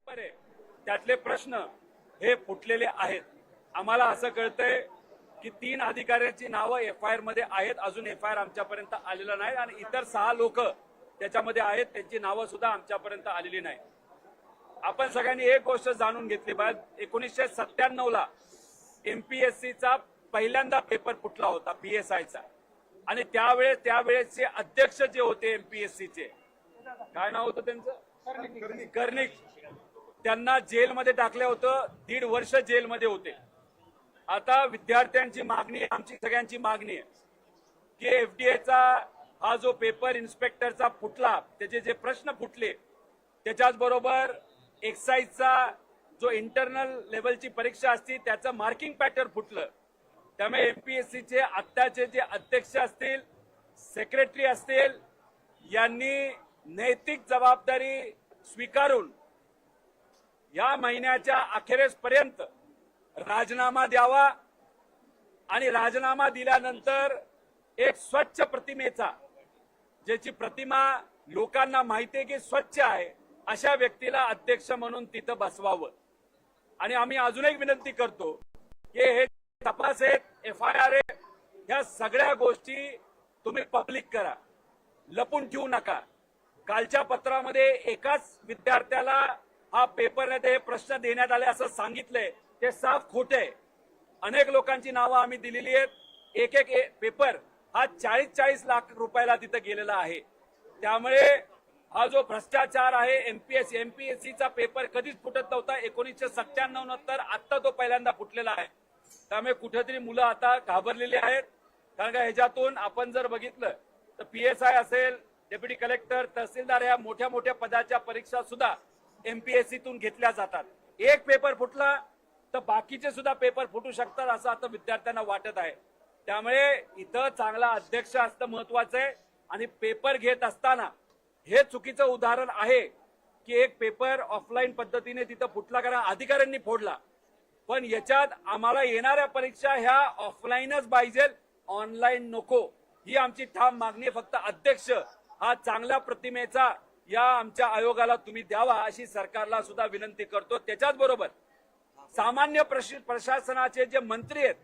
त्यातले प्रश्न हे फुटलेले आहेत। आम्हाला असं कळतंय की 3 अधिकाऱ्यांची नावं एफआयआर मध्ये आहेत, अजून एफआयआर आमच्यापर्यंत आलेला नाही आणि इतर 6 लोक त्याच्यामध्ये आहेत, त्यांची नावं सुद्धा आमच्यापर्यंत आलेली नाही। आपण सगळ्यांनी एक गोष्ट जाणून घेतली पाहिजे, 1997 ला एमपीएससीचा पहिल्यांदा पेपर फुटला होता पीएसआयचा, आणि त्यावेळेसचे अध्यक्ष जे होते एमपीएससीचे, काय नाव होतं त्यांचं, कर्णिक, त्यांना जेलमध्ये टाकलं होतं, 1.5 वर्ष जेलमध्ये होते। आता विद्यार्थ्यांची मागणी आहे, आमची सगळ्यांची मागणी आहे की एफडीएचा हा जो पेपर इन्स्पेक्टरचा फुटला, त्याचे जे प्रश्न फुटले, त्याच्याच बरोबर एक्साईजचा जो इंटरनल लेवलची परीक्षा असते त्याचं मार्किंग पॅटर्न फुटलं। त्यामुळे एमपीएससीचे आत्ताचे जे अध्यक्ष असतील, सेक्रेटरी असतील, यांनी नैतिक जबाबदारी स्वीकारून या महिन्याच्या अखेरेपर्यंत राजीनामा द्यावा आणि राजीनामा दिल्यानंतर एक स्वच्छ प्रतिमेचा, ज्याची प्रतिमा लोकांना माहिती आहे की स्वच्छ आहे, अशा व्यक्तीला अध्यक्ष म्हणून तिथं बसवावं। आणि आम्ही अजून एक विनंती करतो की हे तपास आहेत, एफआयआर आहे, ह्या सगळ्या गोष्टी तुम्ही पब्लिक करा, लपून ठेवू नका। कालच्या पत्रामध्ये एकाच विद्यार्थ्याला हा पेपर हे प्रश्न देण्यात आले असं सांगितलंय, ते साफ खोटे आहे। अनेक लोकांची नावं आम्ही दिलेली आहेत, एक एक पेपर हा 40-40 लाख रुपयाला तिथं गेलेला आहे। त्यामुळे हा जो भ्रष्टाचार आहे, एमपीएससीचा पेपर कधीच फुटत नव्हता, 1997 नंतर आता तो पहिल्यांदा फुटलेला आहे। त्यामुळे कुठेतरी मुलं आता घाबरलेली आहेत, कारण का ह्याच्यातून आपण जर बघितलं तर पीएसआय असेल, डेप्युटी कलेक्टर, तहसीलदार या मोठ्या मोठ्या पदाच्या परीक्षा सुद्धा एमपीएससीतून घेतल्या जातात। एक पेपर फुटला तर बाकीचे सुद्धा पेपर फुटू शकतात असं आता विद्यार्थ्यांना वाटत आहे। त्यामुळे इथं चांगला अध्यक्ष असणं महत्वाचं आहे, आणि पेपर घेत असताना हे चुकीचं उदाहरण आहे की एक पेपर ऑफलाईन पद्धतीने तिथं फुटला कारण अधिकाऱ्यांनी फोडला, पण याच्यात आम्हाला येणाऱ्या परीक्षा ह्या ऑफलाईनच पाहिजे, ऑनलाईन नको, ही आमची ठाम मागणी आहे। फक्त अध्यक्ष हा चांगल्या प्रतिमेचा या आमच्या आयोगाला तुम्ही द्यावा अशी सरकारला सुद्धा विनंती करतो। त्याच्याच बरोबर सामान्य प्रशासनाचे जे मंत्री आहेत